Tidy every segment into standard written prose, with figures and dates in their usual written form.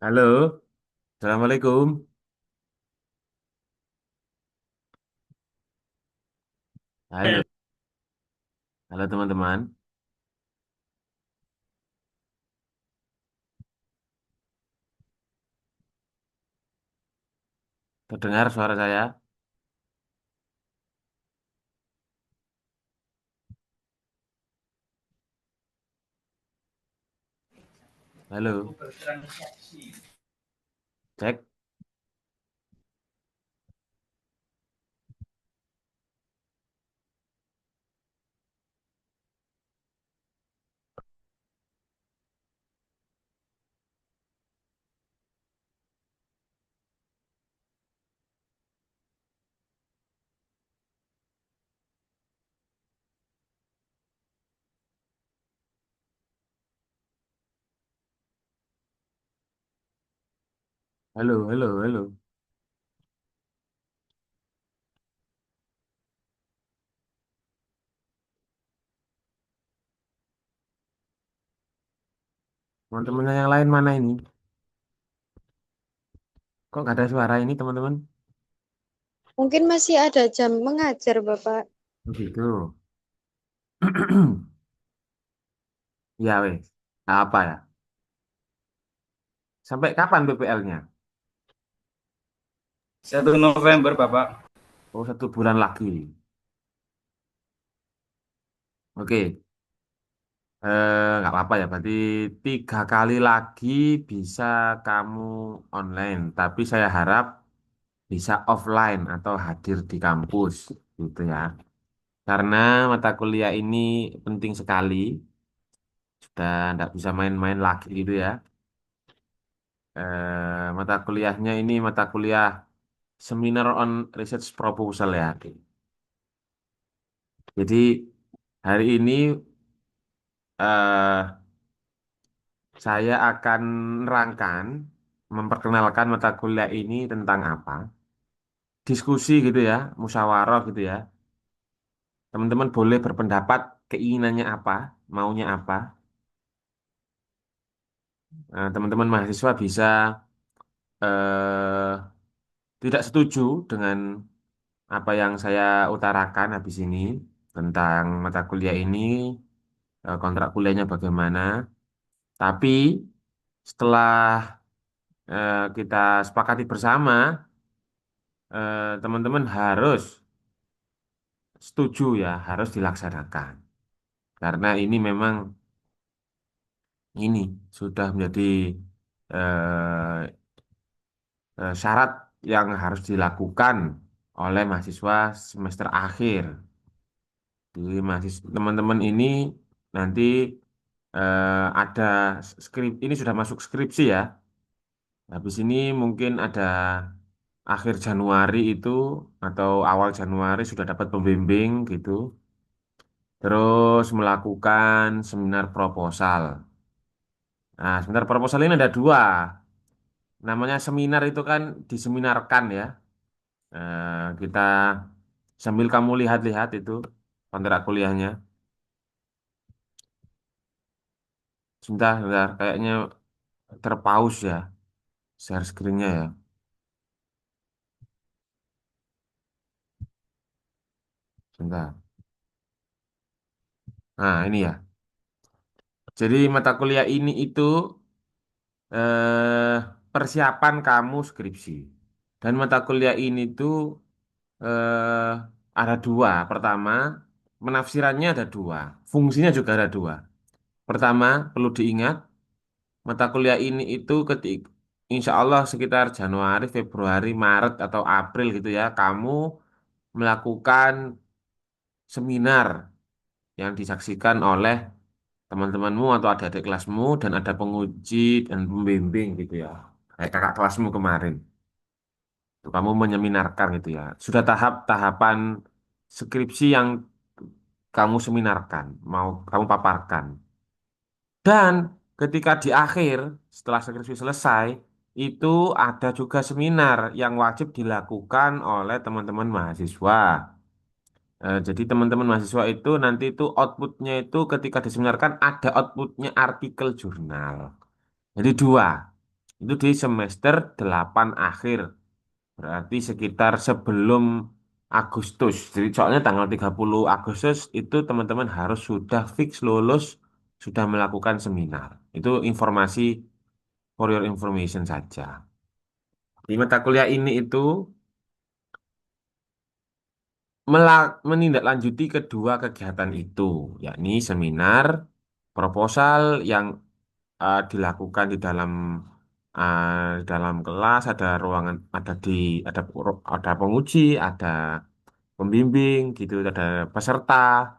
Halo, Assalamualaikum. Halo, halo teman-teman. Terdengar suara saya? Halo, cek. Halo, halo, halo. Teman-teman yang lain mana ini? Kok nggak ada suara ini, teman-teman? Mungkin masih ada jam mengajar, Bapak. Begitu. Ya, wes. Apa ya? Sampai kapan PPL-nya? 1 November, Bapak. Oh, 1 bulan lagi. Oke. Nggak apa-apa ya. Berarti 3 kali lagi bisa kamu online. Tapi saya harap bisa offline atau hadir di kampus, gitu ya. Karena mata kuliah ini penting sekali, sudah tidak bisa main-main lagi gitu ya. Mata kuliahnya ini mata kuliah Seminar on Research Proposal ya. Jadi hari ini eh, saya akan nerangkan, memperkenalkan mata kuliah ini tentang apa. Diskusi gitu ya, musyawarah gitu ya. Teman-teman boleh berpendapat keinginannya apa, maunya apa. Teman-teman mahasiswa bisa eh, tidak setuju dengan apa yang saya utarakan habis ini tentang mata kuliah ini, kontrak kuliahnya bagaimana. Tapi setelah kita sepakati bersama, teman-teman harus setuju ya, harus dilaksanakan. Karena ini memang ini sudah menjadi eh, syarat yang harus dilakukan oleh mahasiswa semester akhir. Jadi teman-teman ini nanti ada ini sudah masuk skripsi ya. Habis ini mungkin ada akhir Januari itu atau awal Januari sudah dapat pembimbing gitu. Terus melakukan seminar proposal. Nah, seminar proposal ini ada dua. Namanya seminar itu kan diseminarkan ya. Kita sambil kamu lihat-lihat itu kontrak kuliahnya. Sebentar, sebentar. Kayaknya terpaus ya share screen-nya ya. Sebentar. Nah, ini ya. Jadi mata kuliah ini itu persiapan kamu skripsi. Dan mata kuliah ini tuh eh, ada dua. Pertama, penafsirannya ada dua. Fungsinya juga ada dua. Pertama, perlu diingat, mata kuliah ini itu insya Allah sekitar Januari, Februari, Maret, atau April gitu ya, kamu melakukan seminar yang disaksikan oleh teman-temanmu atau adik-adik kelasmu dan ada penguji dan pembimbing gitu ya. Kayak kakak kelasmu kemarin. Tuh, kamu menyeminarkan gitu ya. Sudah tahap-tahapan skripsi yang kamu seminarkan, mau kamu paparkan. Dan ketika di akhir, setelah skripsi selesai, itu ada juga seminar yang wajib dilakukan oleh teman-teman mahasiswa. Jadi teman-teman mahasiswa itu nanti itu outputnya itu ketika diseminarkan ada outputnya artikel jurnal. Jadi dua. Itu di semester 8 akhir. Berarti sekitar sebelum Agustus. Jadi soalnya tanggal 30 Agustus itu teman-teman harus sudah fix lulus, sudah melakukan seminar. Itu informasi for your information saja. Di mata kuliah ini itu menindaklanjuti kedua kegiatan itu, yakni seminar, proposal yang dilakukan di dalam kelas, ada ruangan, ada penguji, ada pembimbing gitu, ada peserta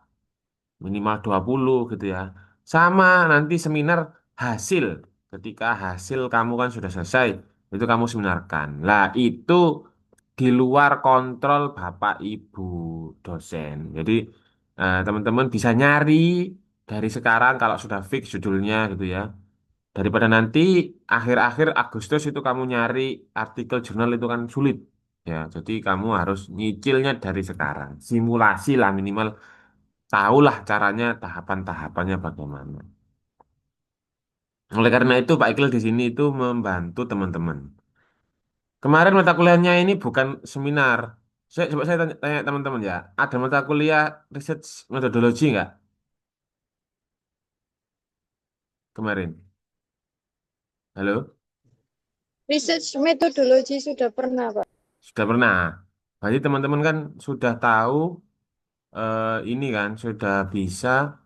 minimal 20 gitu ya. Sama nanti seminar hasil. Ketika hasil kamu kan sudah selesai, itu kamu seminarkan. Lah itu di luar kontrol Bapak Ibu dosen. Jadi teman-teman bisa nyari dari sekarang kalau sudah fix judulnya gitu ya. Daripada nanti akhir-akhir Agustus itu kamu nyari artikel jurnal itu kan sulit. Ya, jadi kamu harus nyicilnya dari sekarang. Simulasi lah minimal. Tahulah caranya, tahapan-tahapannya bagaimana. Oleh karena itu, Pak Iqbal di sini itu membantu teman-teman. Kemarin mata kuliahnya ini bukan seminar. Coba saya tanya teman-teman ya, ada mata kuliah research metodologi nggak kemarin? Halo? Research metodologi sudah pernah, Pak. Sudah pernah. Berarti teman-teman kan sudah tahu ini kan, sudah bisa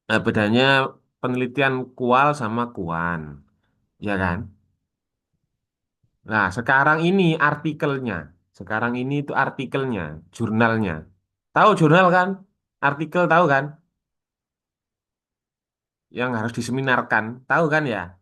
bedanya penelitian kual sama kuan, ya kan? Nah, sekarang ini artikelnya. Sekarang ini itu artikelnya, jurnalnya. Tahu jurnal kan? Artikel tahu kan? Yang harus diseminarkan. Tahu kan ya?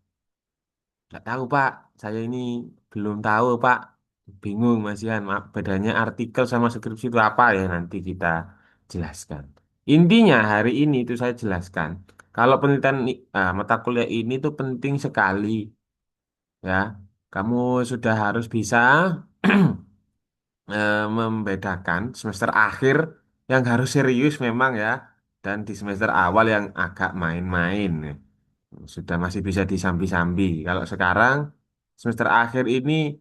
Nggak tahu, Pak. Saya ini belum tahu, Pak. Bingung, Mas Ian. Bedanya artikel sama skripsi itu apa ya? Nanti kita jelaskan. Intinya hari ini itu saya jelaskan. Kalau penelitian mata kuliah ini tuh penting sekali. Ya, kamu sudah harus bisa membedakan semester akhir yang harus serius memang ya, dan di semester awal yang agak main-main ya. Sudah masih bisa disambi-sambi. Kalau sekarang semester akhir ini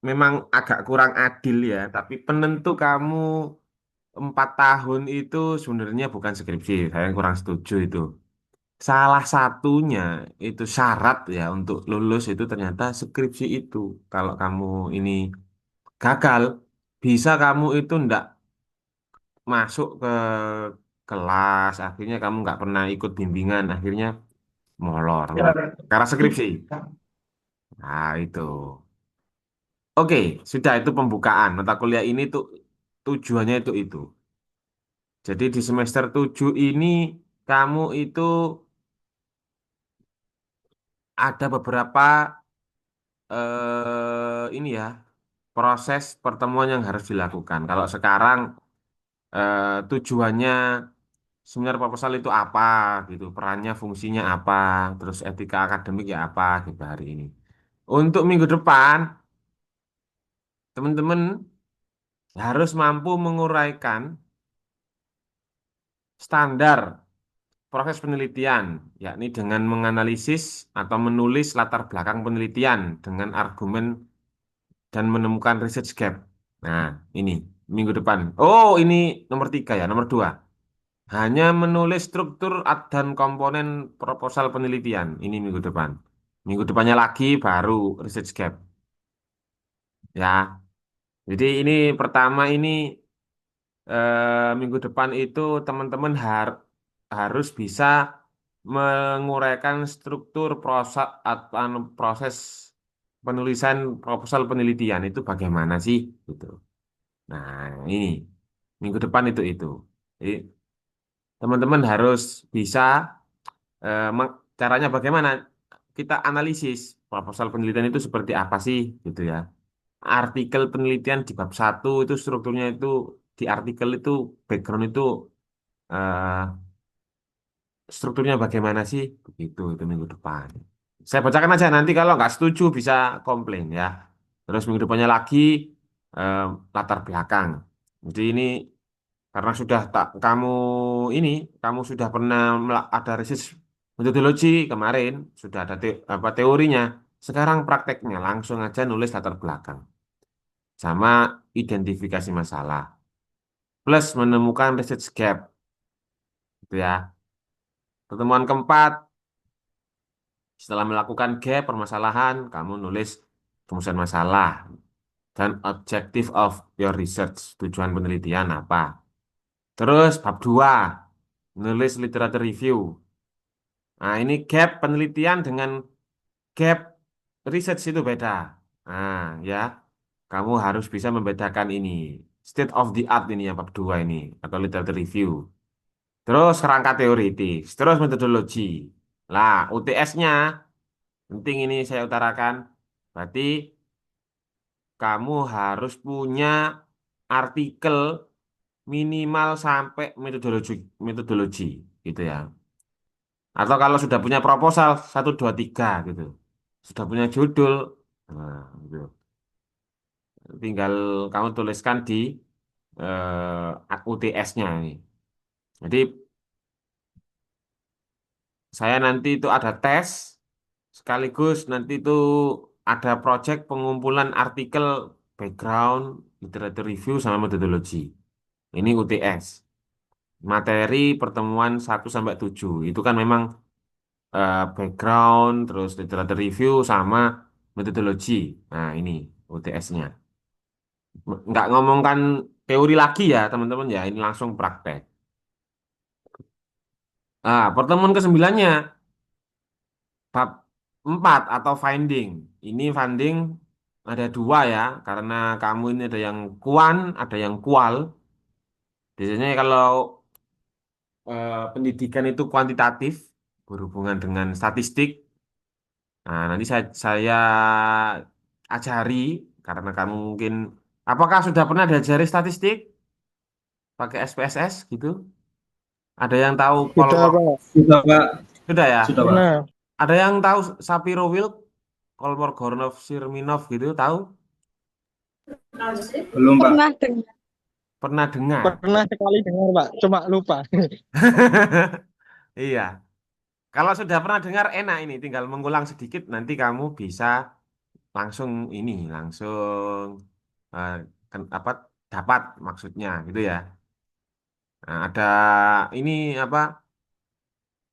memang agak kurang adil ya, tapi penentu kamu 4 tahun itu sebenarnya bukan skripsi. Saya kurang setuju itu. Salah satunya itu syarat ya untuk lulus itu ternyata skripsi itu. Kalau kamu ini gagal, bisa kamu itu ndak masuk ke kelas, akhirnya kamu nggak pernah ikut bimbingan, akhirnya molor. Karena skripsi. Nah, itu. Oke, sudah itu pembukaan. Mata kuliah ini tuh tujuannya itu. Jadi di semester 7 ini kamu itu ada beberapa ini ya, proses pertemuan yang harus dilakukan. Kalau sekarang tujuannya seminar proposal itu apa gitu, perannya, fungsinya apa, terus etika akademik ya apa gitu hari ini. Untuk minggu depan, teman-teman harus mampu menguraikan standar proses penelitian, yakni dengan menganalisis atau menulis latar belakang penelitian dengan argumen dan menemukan research gap. Nah, ini minggu depan. Oh, ini nomor 3 ya, nomor 2. Hanya menulis struktur dan komponen proposal penelitian. Ini minggu depan. Minggu depannya lagi baru research gap. Ya, jadi ini pertama ini minggu depan itu teman-teman harus bisa menguraikan struktur proses penulisan proposal penelitian itu bagaimana sih gitu. Nah, ini minggu depan itu. Jadi teman-teman harus bisa caranya bagaimana kita analisis proposal penelitian itu seperti apa sih gitu ya. Artikel penelitian di bab 1 itu strukturnya itu di artikel itu background itu eh, strukturnya bagaimana sih begitu itu minggu depan. Saya bacakan aja nanti kalau nggak setuju bisa komplain ya. Terus minggu depannya lagi eh, latar belakang. Jadi ini karena sudah tak kamu ini kamu sudah pernah ada research Metodologi kemarin sudah ada teorinya. Sekarang prakteknya langsung aja nulis latar belakang sama identifikasi masalah. Plus menemukan research gap, gitu ya. Pertemuan keempat, setelah melakukan gap permasalahan, kamu nulis rumusan masalah dan objective of your research, tujuan penelitian apa. Terus bab 2 nulis literature review. Nah, ini gap penelitian dengan gap research itu beda. Nah, ya, kamu harus bisa membedakan ini. State of the art ini yang bab 2 ini, atau literature review. Terus kerangka teoritis, terus metodologi. Lah, UTS-nya, penting ini saya utarakan. Berarti kamu harus punya artikel minimal sampai metodologi, metodologi gitu ya. Atau kalau sudah punya proposal, 1, 2, 3 gitu. Sudah punya judul, nah, gitu. Tinggal kamu tuliskan di UTS-nya ini. Jadi saya nanti itu ada tes, sekaligus nanti itu ada project pengumpulan artikel background, literature review, sama metodologi. Ini UTS. Materi pertemuan 1 sampai 7. Itu kan memang background, terus literature review, sama metodologi. Nah, ini UTS-nya. Nggak ngomongkan teori lagi ya, teman-teman ya. Ini langsung praktek. Nah, pertemuan kesembilannya, bab 4 atau finding. Ini finding ada 2 ya, karena kamu ini ada yang kuan, ada yang kual. Biasanya kalau pendidikan itu kuantitatif, berhubungan dengan statistik. Nah, nanti saya ajari, karena kamu mungkin, apakah sudah pernah diajari statistik pakai SPSS gitu? Ada yang tahu Sudah, Pak. Sudah, Pak. sudah ya? Sudah, Pak. Pernah. Ada yang tahu Shapiro-Wilk, Kolmogorov, Smirnov gitu, tahu? Belum, Pak. Pernah dengar. Pernah dengar? Pernah sekali dengar, Pak. Cuma lupa. Iya. Kalau sudah pernah dengar enak ini, tinggal mengulang sedikit nanti kamu bisa langsung ini, langsung eh, apa dapat maksudnya gitu ya. Nah, ada ini apa?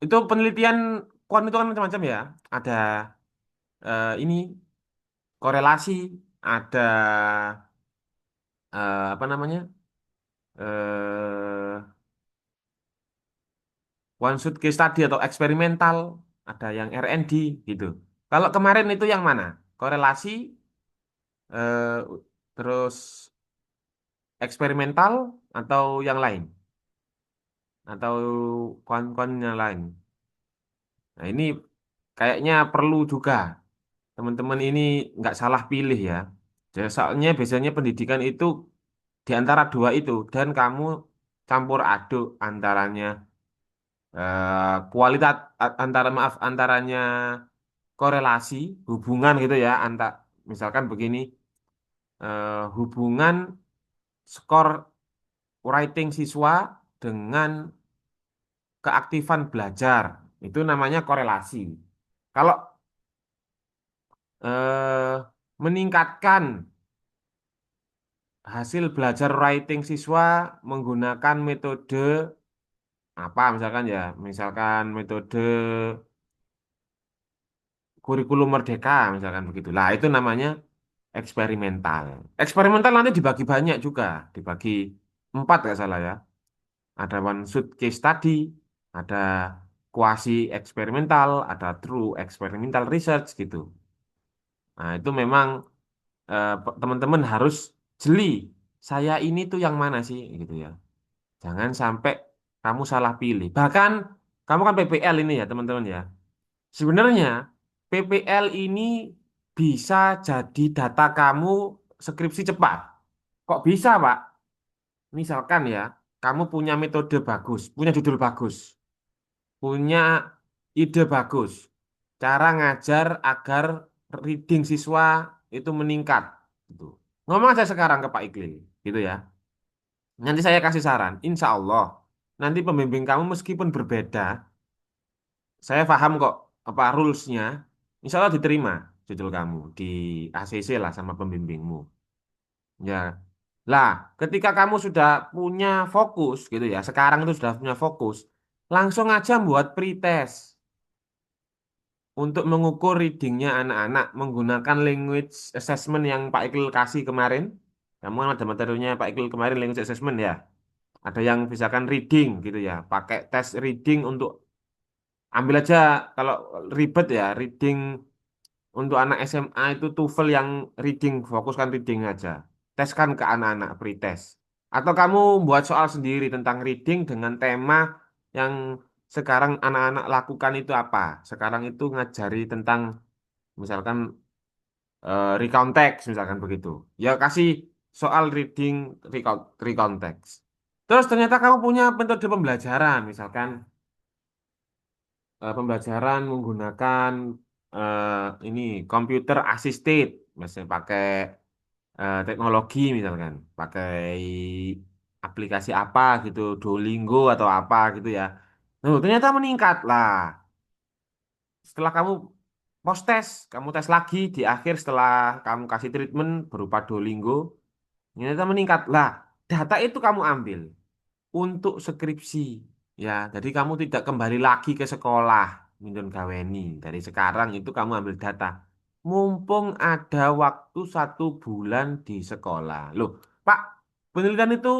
Itu penelitian kuan itu kan macam-macam ya. Ada ini korelasi, ada apa namanya? One shot case study atau eksperimental, ada yang R&D gitu. Kalau kemarin itu yang mana? Korelasi, eh, terus eksperimental atau yang lain? Atau kon-kon yang lain? Nah, ini kayaknya perlu juga teman-teman ini nggak salah pilih ya. Jadi, soalnya biasanya pendidikan itu di antara 2 itu, dan kamu campur aduk antaranya kualitas, antara maaf antaranya korelasi, hubungan gitu ya, misalkan begini, hubungan skor writing siswa dengan keaktifan belajar, itu namanya korelasi. Kalau meningkatkan hasil belajar writing siswa menggunakan metode apa, misalkan ya, misalkan metode kurikulum merdeka, misalkan begitu. Lah, itu namanya eksperimental. Eksperimental nanti dibagi banyak juga, dibagi 4 nggak salah ya. Ada one shot case study, ada quasi eksperimental, ada true experimental research gitu. Nah, itu memang teman-teman harus jeli. Saya ini tuh yang mana sih gitu ya. Jangan sampai kamu salah pilih. Bahkan kamu kan PPL ini ya, teman-teman ya. Sebenarnya PPL ini bisa jadi data kamu skripsi cepat. Kok bisa, Pak? Misalkan ya, kamu punya metode bagus, punya judul bagus, punya ide bagus, cara ngajar agar reading siswa itu meningkat. Gitu. Ngomong aja sekarang ke Pak Iqlil, gitu ya. Nanti saya kasih saran, insya Allah, nanti pembimbing kamu meskipun berbeda, saya paham kok apa rulesnya. Insya Allah diterima judul kamu di ACC lah sama pembimbingmu. Ya, lah ketika kamu sudah punya fokus gitu ya, sekarang itu sudah punya fokus, langsung aja buat pretest untuk mengukur readingnya anak-anak menggunakan language assessment yang Pak Iqbal kasih kemarin. Kamu kan ada materinya Pak Iqbal kemarin language assessment ya. Ada yang misalkan reading gitu ya, pakai tes reading untuk ambil aja kalau ribet ya reading untuk anak SMA itu TOEFL yang reading, fokuskan reading aja. Teskan ke anak-anak pretest. Atau kamu buat soal sendiri tentang reading dengan tema yang sekarang anak-anak lakukan itu apa? Sekarang itu ngajari tentang misalkan recount text misalkan begitu. Ya kasih soal reading recount text. Terus ternyata kamu punya metode pembelajaran misalkan pembelajaran menggunakan ini computer assisted, misalnya pakai teknologi misalkan, pakai aplikasi apa gitu, Duolingo atau apa gitu ya. Nah, ternyata meningkat lah. Setelah kamu post test, kamu tes lagi di akhir setelah kamu kasih treatment berupa Duolingo, ternyata meningkat lah. Data itu kamu ambil untuk skripsi ya. Jadi kamu tidak kembali lagi ke sekolah Mindon Gaweni. Dari sekarang itu kamu ambil data. Mumpung ada waktu 1 bulan di sekolah. Loh, Pak, penelitian itu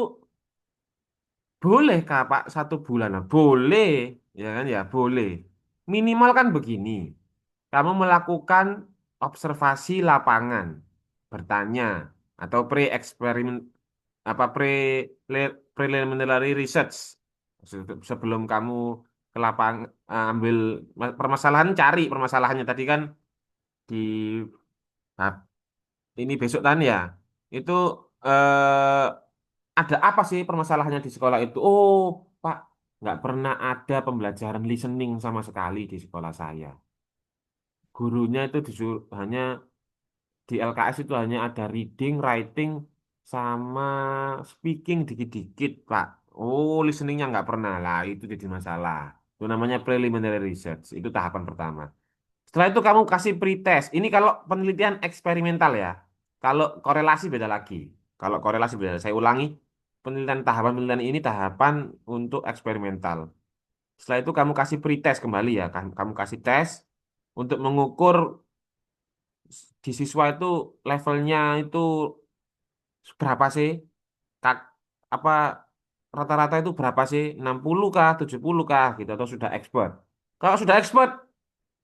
boleh Kak, Pak 1 bulan? Nah, boleh, ya kan ya, boleh. Minimal kan begini. Kamu melakukan observasi lapangan, bertanya atau pre-eksperimen apa preliminary research sebelum kamu ke lapang ambil permasalahan, cari permasalahannya tadi kan di bab ini besok kan ya itu eh, ada apa sih permasalahannya di sekolah itu. Oh Pak, nggak pernah ada pembelajaran listening sama sekali di sekolah saya. Gurunya itu disuruh hanya di LKS itu hanya ada reading, writing, sama speaking dikit-dikit, Pak. Oh, listeningnya nggak pernah lah, itu jadi masalah. Itu namanya preliminary research, itu tahapan pertama. Setelah itu kamu kasih pretest. Ini kalau penelitian eksperimental ya. Kalau korelasi beda lagi. Kalau korelasi beda, saya ulangi. Tahapan penelitian ini tahapan untuk eksperimental. Setelah itu kamu kasih pretest kembali ya, kan? Kamu kasih tes untuk mengukur di siswa itu levelnya itu berapa sih? Kak, apa rata-rata itu berapa sih? 60 kah, 70 kah gitu atau sudah expert? Kalau sudah expert,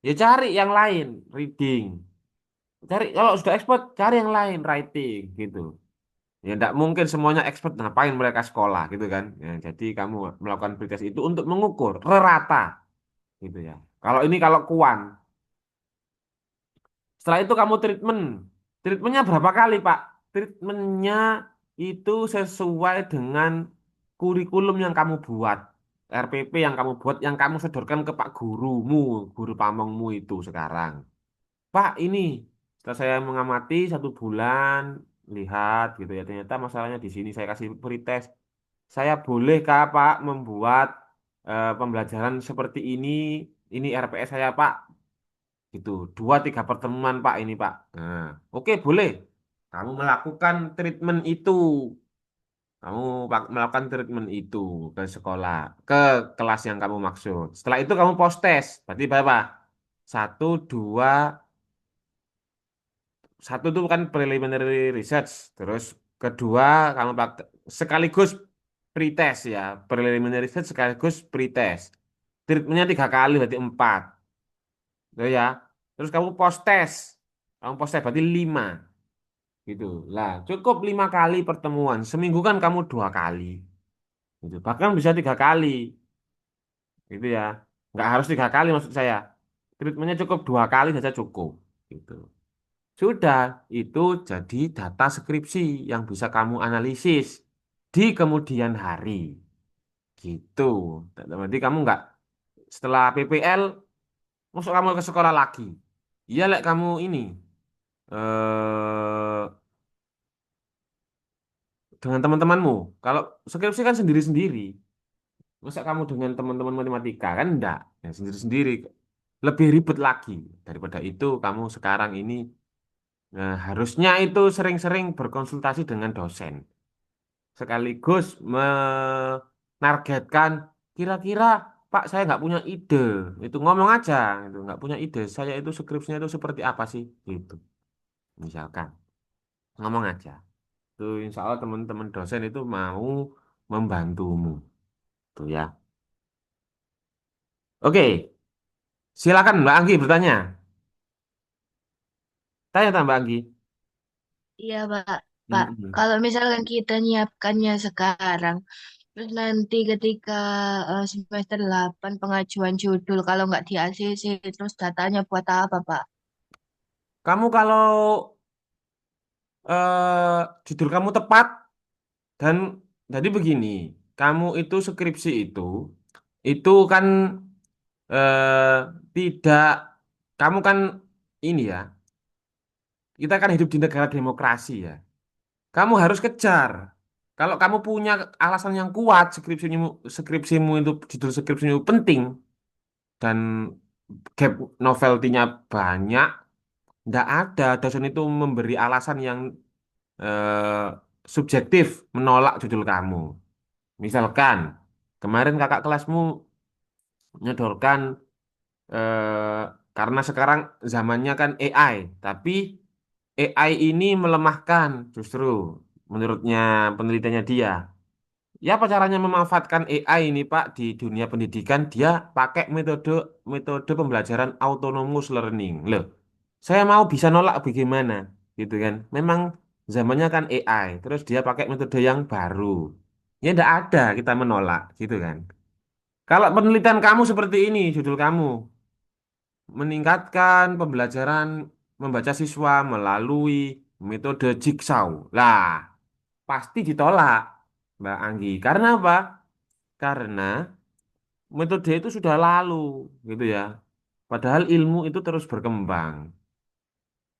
ya cari yang lain, reading. Cari kalau sudah expert, cari yang lain, writing gitu. Ya tidak mungkin semuanya expert, ngapain mereka sekolah gitu kan? Ya, jadi kamu melakukan pretest itu untuk mengukur rata gitu ya. Kalau kuan. Setelah itu kamu treatment. Treatmentnya berapa kali, Pak? Treatmentnya itu sesuai dengan kurikulum yang kamu buat. RPP yang kamu buat, yang kamu sodorkan ke Pak gurumu, guru pamongmu itu sekarang. Pak, ini setelah saya mengamati 1 bulan, lihat gitu ya, ternyata masalahnya di sini. Saya kasih pretest. Saya bolehkah, Pak, membuat pembelajaran seperti ini? Ini RPS saya, Pak gitu 2-3 pertemuan Pak ini Pak. Nah, oke boleh kamu melakukan treatment itu, melakukan treatment itu ke sekolah, ke kelas yang kamu maksud. Setelah itu kamu post test, berarti berapa? 1, 2, 1 itu kan preliminary research, terus kedua kamu sekaligus pretest ya, preliminary research sekaligus pretest. Treatmentnya 3 kali berarti 4. Gitu ya. Terus kamu post test berarti 5 gitu. Lah, cukup 5 kali pertemuan. Seminggu kan kamu 2 kali, gitu. Bahkan bisa 3 kali, gitu ya. Nggak harus 3 kali maksud saya. Treatmentnya cukup 2 kali saja cukup, gitu. Sudah, itu jadi data skripsi yang bisa kamu analisis di kemudian hari, gitu. Berarti kamu nggak setelah PPL masuk kamu ke sekolah lagi. Iya, lek kamu ini eh dengan teman-temanmu. Kalau skripsi kan sendiri-sendiri. Masa kamu dengan teman-teman matematika kan enggak, ya sendiri-sendiri. Lebih ribet lagi. Daripada itu kamu sekarang ini harusnya itu sering-sering berkonsultasi dengan dosen. Sekaligus menargetkan kira-kira Pak saya nggak punya ide. Itu ngomong aja, itu nggak punya ide. Saya itu skripsinya itu seperti apa sih? Gitu. Misalkan ngomong aja. Itu insya Allah teman-teman dosen itu mau membantumu. Tuh ya. Oke, silakan Mbak Anggi bertanya. Tanya tak Mbak Anggi? Iya, Pak. Pak, Mm-mm. kalau misalkan kita nyiapkannya sekarang, terus nanti ketika semester 8 pengajuan judul, kalau nggak di ACC, terus datanya buat apa, Pak? Kamu kalau judul kamu tepat dan jadi begini, kamu itu skripsi itu kan tidak, kamu kan ini ya, kita kan hidup di negara demokrasi ya. Kamu harus kejar. Kalau kamu punya alasan yang kuat, skripsimu itu judul skripsimu penting dan gap novelty-nya banyak, nggak ada dosen itu memberi alasan yang eh, subjektif menolak judul kamu. Misalkan kemarin kakak kelasmu menyodorkan eh, karena sekarang zamannya kan AI, tapi AI ini melemahkan justru menurutnya penelitiannya dia. Ya apa caranya memanfaatkan AI ini Pak di dunia pendidikan? Dia pakai metode metode pembelajaran autonomous learning. Loh, saya mau bisa nolak bagaimana? Gitu kan. Memang zamannya kan AI, terus dia pakai metode yang baru. Ya enggak ada kita menolak, gitu kan. Kalau penelitian kamu seperti ini, judul kamu, meningkatkan pembelajaran membaca siswa melalui metode jigsaw. Lah, pasti ditolak, Mbak Anggi. Karena apa? Karena metode itu sudah lalu, gitu ya. Padahal ilmu itu terus berkembang.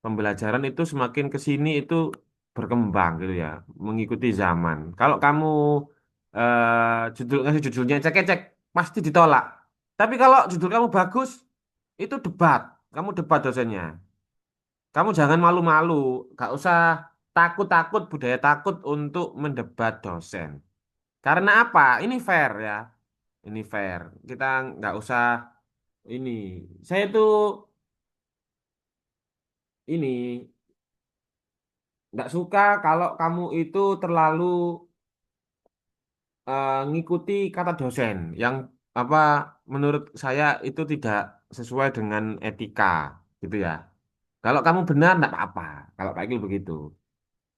Pembelajaran itu semakin ke sini itu berkembang, gitu ya, mengikuti zaman. Kalau kamu ngasih judulnya cek-cek, pasti ditolak. Tapi kalau judul kamu bagus, itu debat. Kamu debat dosennya. Kamu jangan malu-malu, gak usah takut-takut, budaya takut untuk mendebat dosen. Karena apa? Ini fair ya. Ini fair. Kita nggak usah ini. Saya itu ini nggak suka kalau kamu itu terlalu ngikuti kata dosen yang apa menurut saya itu tidak sesuai dengan etika gitu ya. Kalau kamu benar nggak apa-apa. Kalau kayak gitu begitu.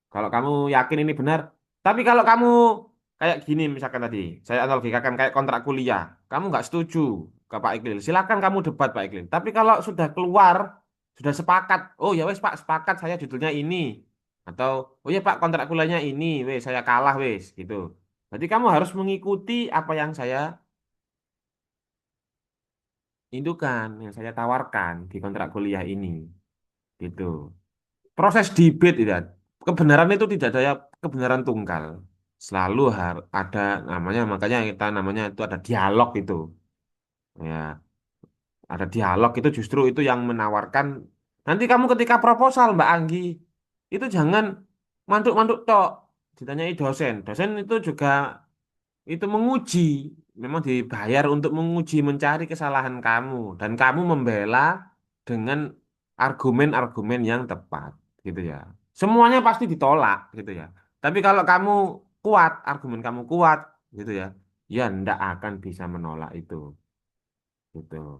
Kalau kamu yakin ini benar, tapi kalau kamu kayak gini misalkan tadi, saya analogikan kayak kontrak kuliah, kamu nggak setuju ke Pak Iqlil, silakan kamu debat Pak Iqlil. Tapi kalau sudah keluar, sudah sepakat, oh ya wes Pak, sepakat saya judulnya ini, atau oh ya Pak kontrak kuliahnya ini, wes saya kalah wes gitu. Berarti kamu harus mengikuti apa yang saya indukan, yang saya tawarkan di kontrak kuliah ini, gitu. Proses debate itu kebenaran itu tidak ada kebenaran tunggal, selalu harus ada namanya, makanya kita namanya itu ada dialog itu ya, ada dialog itu justru itu yang menawarkan. Nanti kamu ketika proposal Mbak Anggi itu jangan mantuk-mantuk tok ditanyai dosen, dosen itu juga itu menguji, memang dibayar untuk menguji, mencari kesalahan kamu, dan kamu membela dengan argumen-argumen yang tepat, gitu ya. Semuanya pasti ditolak, gitu ya. Tapi kalau kamu kuat, argumen kamu kuat, gitu ya, ya ndak akan bisa menolak itu, gitu.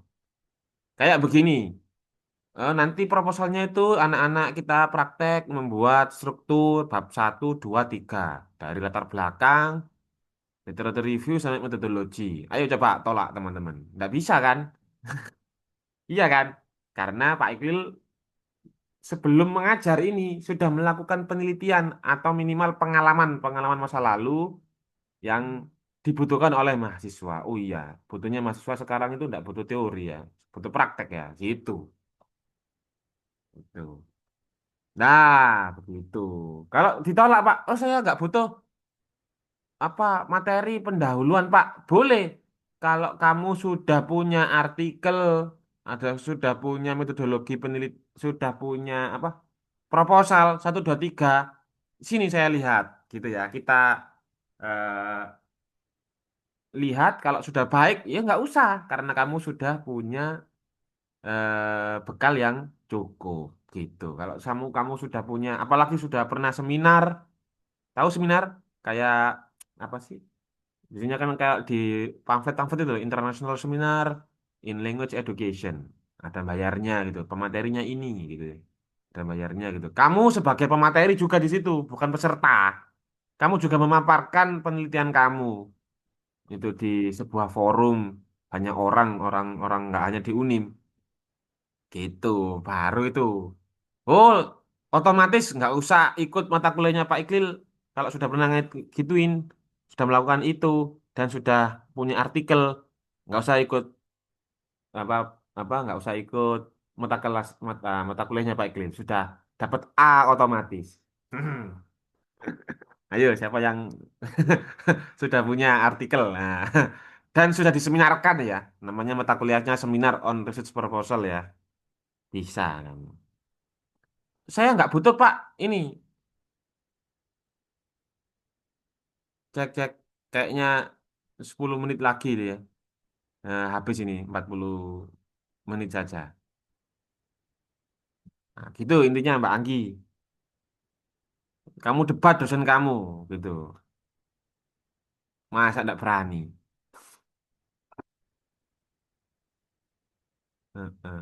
Kayak begini, nanti proposalnya itu anak-anak kita praktek membuat struktur bab 1, 2, 3 dari latar belakang, literatur review sampai metodologi. Ayo coba tolak teman-teman. Nggak bisa kan? Iya kan? Karena Pak Iqbal sebelum mengajar ini sudah melakukan penelitian atau minimal pengalaman masa lalu yang dibutuhkan oleh mahasiswa. Oh iya, butuhnya mahasiswa sekarang itu nggak butuh teori ya, butuh praktek ya, gitu. Gitu. Nah, begitu. Kalau ditolak Pak, oh saya nggak butuh. apa materi pendahuluan, Pak. Boleh. Kalau kamu sudah punya artikel, sudah punya metodologi sudah punya apa? Proposal 1 2 3. Sini saya lihat gitu ya. Kita eh, lihat kalau sudah baik ya nggak usah karena kamu sudah punya bekal yang cukup gitu. Kalau kamu sudah punya, apalagi sudah pernah seminar, tahu seminar kayak apa sih? Biasanya kan kayak di pamflet-pamflet itu loh, International Seminar in Language Education. Ada bayarnya gitu, pematerinya ini gitu. Ada bayarnya gitu. Kamu sebagai pemateri juga di situ, bukan peserta. Kamu juga memaparkan penelitian kamu itu di sebuah forum banyak orang nggak hanya di Unim gitu. Baru itu. Oh, otomatis nggak usah ikut mata kuliahnya Pak Iklil kalau sudah pernah gituin, sudah melakukan itu dan sudah punya artikel, nggak usah ikut apa nggak usah ikut mata kuliahnya Pak Iklil, sudah dapat A otomatis. Ayo, siapa yang sudah punya artikel? Nah, dan sudah diseminarkan ya, namanya mata kuliahnya Seminar on Research Proposal ya, bisa kamu. Saya nggak butuh Pak, ini cek kayaknya 10 menit lagi deh ya. Nah, habis ini 40 menit saja. Nah, gitu intinya Mbak Anggi. Kamu debat dosen kamu gitu. Masa enggak berani? Heeh.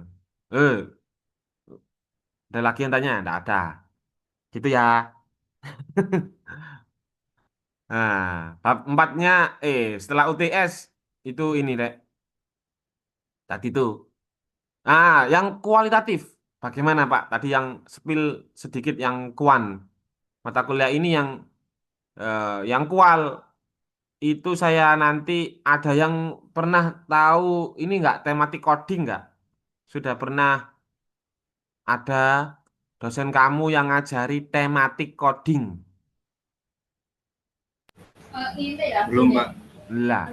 Ada lagi yang tanya? Enggak ada. Gitu ya. Nah, bab empatnya setelah UTS itu ini Dek. Tadi tuh. Yang kualitatif. Bagaimana Pak? Tadi yang spill sedikit yang kuan. Mata kuliah ini yang kual itu saya nanti ada yang pernah tahu ini nggak tematik coding nggak? Sudah pernah ada dosen kamu yang ngajari tematik coding? Belum, Pak. Lah,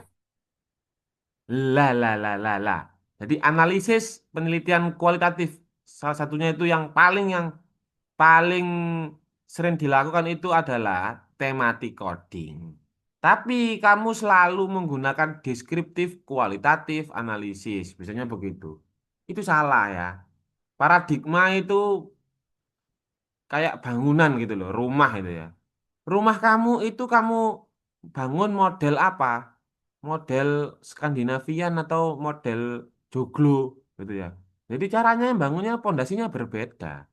lah. Jadi analisis penelitian kualitatif salah satunya itu yang paling sering dilakukan itu adalah tematik coding. Tapi kamu selalu menggunakan deskriptif, kualitatif, analisis. Biasanya begitu. Itu salah ya. Paradigma itu kayak bangunan gitu loh, rumah itu ya. Rumah kamu itu kamu bangun model apa? Model Skandinavian atau model joglo gitu ya. Jadi caranya bangunnya pondasinya berbeda.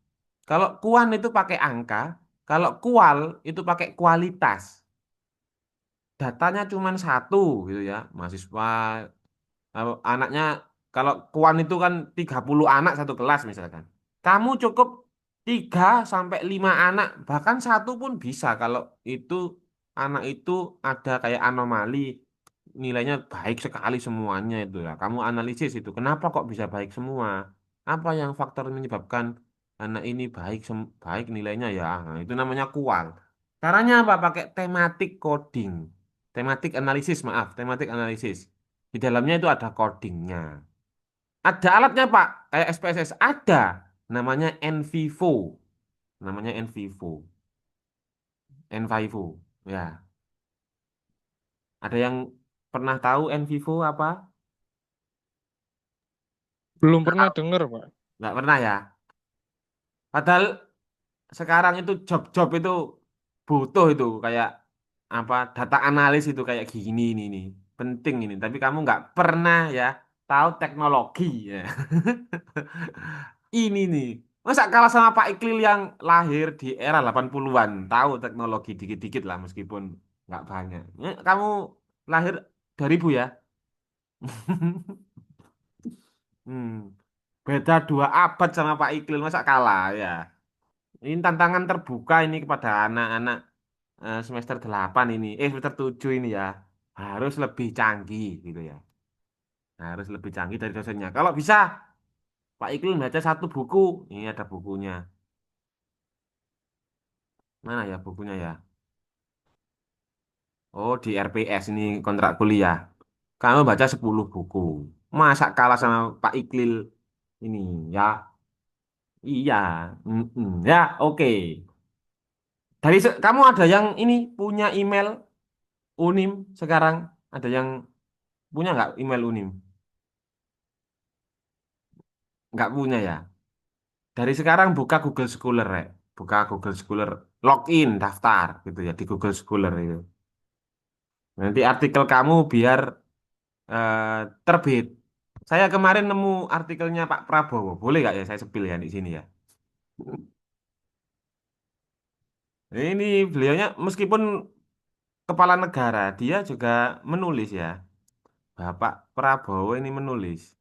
Kalau kuan itu pakai angka, kalau kual itu pakai kualitas. Datanya cuma satu gitu ya. Mahasiswa anaknya kalau kuan itu kan 30 anak satu kelas misalkan. Kamu cukup 3 sampai 5 anak, bahkan satu pun bisa kalau itu anak itu ada kayak anomali nilainya baik sekali semuanya itu ya. Kamu analisis itu. Kenapa kok bisa baik semua? Apa yang faktor menyebabkan anak ini baik nilainya ya? Nah, itu namanya kual. Caranya apa? Pakai tematik coding. Tematik analisis, maaf, tematik analisis. Di dalamnya itu ada codingnya. Ada alatnya, Pak. Kayak SPSS ada. Namanya NVivo. Namanya NVivo. NVivo. Ya. Ada yang pernah tahu NVivo apa? Belum pernah dengar, Pak. Nggak pernah ya. Padahal sekarang itu job-job itu butuh itu kayak apa data analis itu kayak gini ini nih. Penting ini. Tapi kamu nggak pernah ya tahu teknologi ya. Ini nih. Masa kalah sama Pak Iklil yang lahir di era 80-an. Tahu teknologi dikit-dikit lah meskipun nggak banyak. Kamu lahir 2000 ya? Hmm. Beda 2 abad sama Pak Iklil. Masa kalah ya? Ini tantangan terbuka ini kepada anak-anak semester 8 ini. Semester 7 ini ya. Harus lebih canggih gitu ya. Harus lebih canggih dari dosennya. Kalau bisa Pak Iklil baca satu buku. Ini ada bukunya. Mana ya bukunya ya? Oh, di RPS ini kontrak kuliah. Kamu baca 10 buku. Masa kalah sama Pak Iklil ini? Ya, iya. Mm-mm. Ya, oke. Kamu ada yang ini punya email Unim sekarang? Ada yang punya nggak email Unim? Nggak punya ya? Dari sekarang buka Google Scholar, Rek. Buka Google Scholar, login, daftar gitu ya di Google Scholar itu. Nanti artikel kamu biar eh, terbit. Saya kemarin nemu artikelnya Pak Prabowo. Boleh nggak ya saya sepil ya di sini ya? Ini beliaunya meskipun kepala negara, dia juga menulis ya. Bapak Prabowo ini menulis.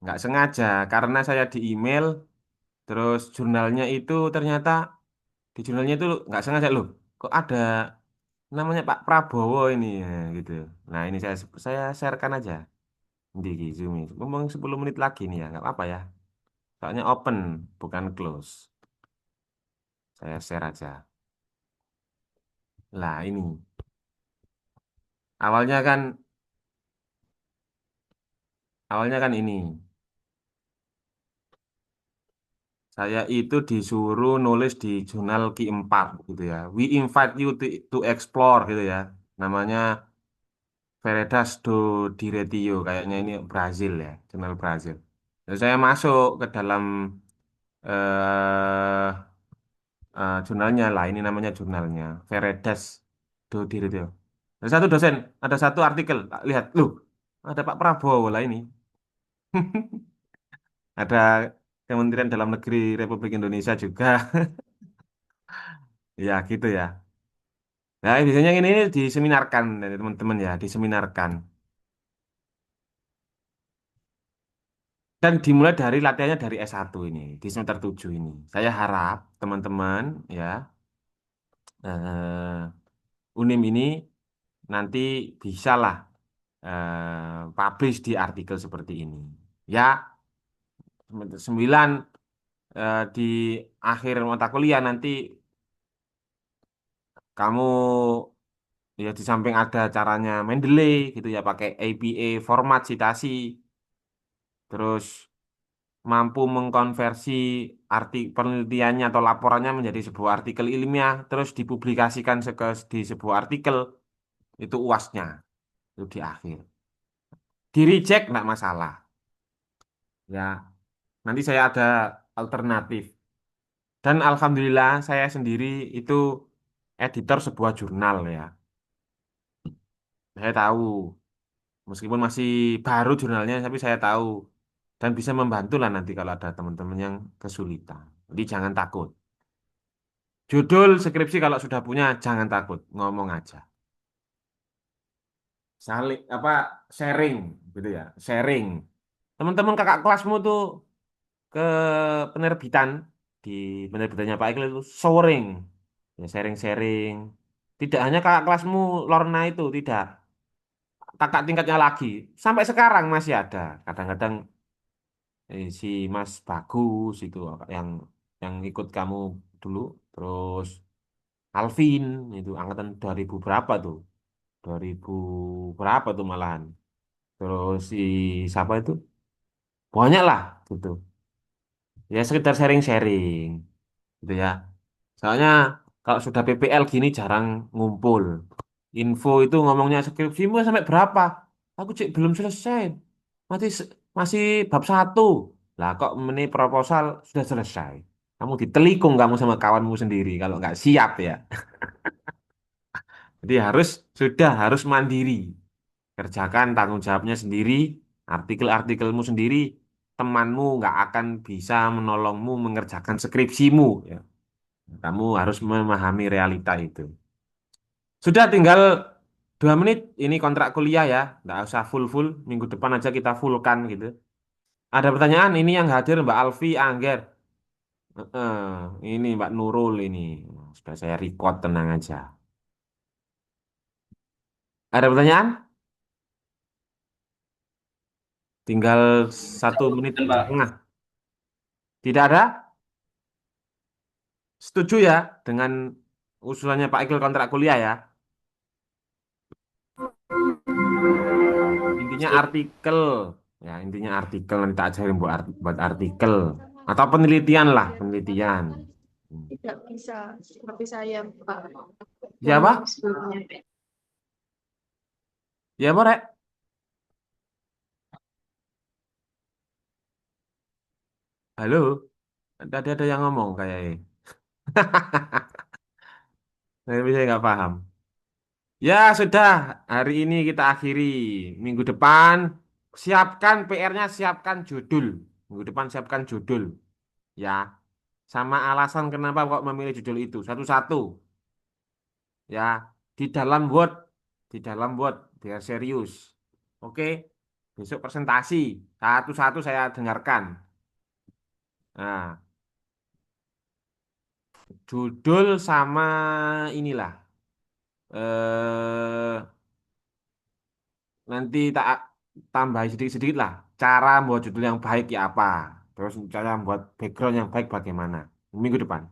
Nggak sengaja karena saya di email, terus jurnalnya itu ternyata di jurnalnya itu nggak sengaja loh. Kok ada namanya Pak Prabowo ini ya, gitu. Nah ini saya sharekan aja di Zoom ini. Ngomong 10 menit lagi nih ya, nggak apa-apa ya. Soalnya open, bukan close. Saya share aja. Lah ini, awalnya kan, awalnya kan ini. Saya itu disuruh nulis di jurnal Q4 gitu ya. We invite you to explore gitu ya. Namanya Veredas do Direito, kayaknya ini Brazil ya, jurnal Brazil. Jadi saya masuk ke dalam eh jurnalnya lah, ini namanya jurnalnya Veredas do Direito. Ada satu dosen, ada satu artikel, tak lihat, loh, ada Pak Prabowo lah ini. Ada Kementerian Dalam Negeri Republik Indonesia juga. Ya gitu ya. Nah, biasanya ini diseminarkan dari teman-teman ya, diseminarkan. Dan dimulai dari latihannya dari S1 ini, di semester 7 ini. Saya harap teman-teman ya, Unim ini nanti bisalah publish di artikel seperti ini. Ya, semester 9 di akhir mata kuliah nanti kamu ya di samping ada caranya Mendeley gitu ya, pakai APA format citasi, terus mampu mengkonversi penelitiannya atau laporannya menjadi sebuah artikel ilmiah, terus dipublikasikan di sebuah artikel, itu UASnya, itu di akhir. Di reject nggak masalah, ya. Nanti saya ada alternatif. Dan alhamdulillah saya sendiri itu editor sebuah jurnal ya. Saya tahu, meskipun masih baru jurnalnya, tapi saya tahu. Dan bisa membantu lah nanti kalau ada teman-teman yang kesulitan. Jadi jangan takut. Judul skripsi kalau sudah punya jangan takut, ngomong aja. Saling apa sharing gitu ya, sharing. Teman-teman kakak kelasmu tuh ke penerbitan di penerbitannya Pak Iqbal itu sharing. Ya sharing-sharing. Tidak hanya kakak kelasmu Lorna itu, tidak. Kakak tingkatnya lagi. Sampai sekarang masih ada. Kadang-kadang si Mas Bagus itu yang ikut kamu dulu, terus Alvin itu angkatan 2000 berapa tuh? 2000 berapa tuh malahan. Terus si siapa itu? Banyak lah gitu. Ya sekedar sharing-sharing gitu ya. Soalnya kalau sudah PPL gini jarang ngumpul. Info itu ngomongnya skripsimu sampai berapa? Aku cek belum selesai. Masih masih bab 1. Lah kok ini proposal sudah selesai. Kamu ditelikung kamu sama kawanmu sendiri kalau nggak siap ya. Jadi harus mandiri. Kerjakan tanggung jawabnya sendiri, artikelmu sendiri, temanmu nggak akan bisa menolongmu mengerjakan skripsimu. Ya. Kamu harus memahami realita itu. Sudah tinggal 2 menit, ini kontrak kuliah ya, nggak usah full-full, minggu depan aja kita fullkan gitu. Ada pertanyaan, ini yang hadir Mbak Alfi, Angger. Ini Mbak Nurul ini, sudah saya record, tenang aja. Ada pertanyaan? Tinggal 1 menit Dan Pak, setengah. Tidak ada? Setuju ya dengan usulannya Pak Iqbal kontrak kuliah ya? intinya artikel. Ya, intinya artikel nanti tak ajarin buat artikel atau penelitian lah, penelitian. Hmm. Tidak bisa seperti saya, Pak. Siapa? Sebelumnya. Ya, Borek. Halo. Tadi ada yang ngomong kayaknya. Tapi saya nggak paham. Ya, sudah. Hari ini kita akhiri. Minggu depan, siapkan PR-nya, siapkan judul. Minggu depan siapkan judul. Ya, sama alasan kenapa kok memilih judul itu. Satu-satu. Ya, di dalam Word. Di dalam Word. Biar serius. Oke. Besok presentasi. Satu-satu saya dengarkan. Nah, judul sama inilah. Eh, nanti tak tambah sedikit-sedikit lah. Cara membuat judul yang baik ya apa. Terus cara membuat background yang baik bagaimana. Minggu depan.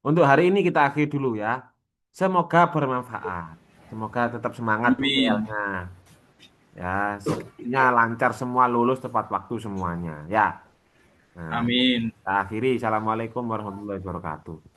Untuk hari ini kita akhiri dulu ya. Semoga bermanfaat. Semoga tetap semangat Amin. UTL-nya. Ya, skripsinya lancar semua, lulus tepat waktu semuanya. Ya. Nah, Amin. kita akhiri. Assalamualaikum warahmatullahi wabarakatuh.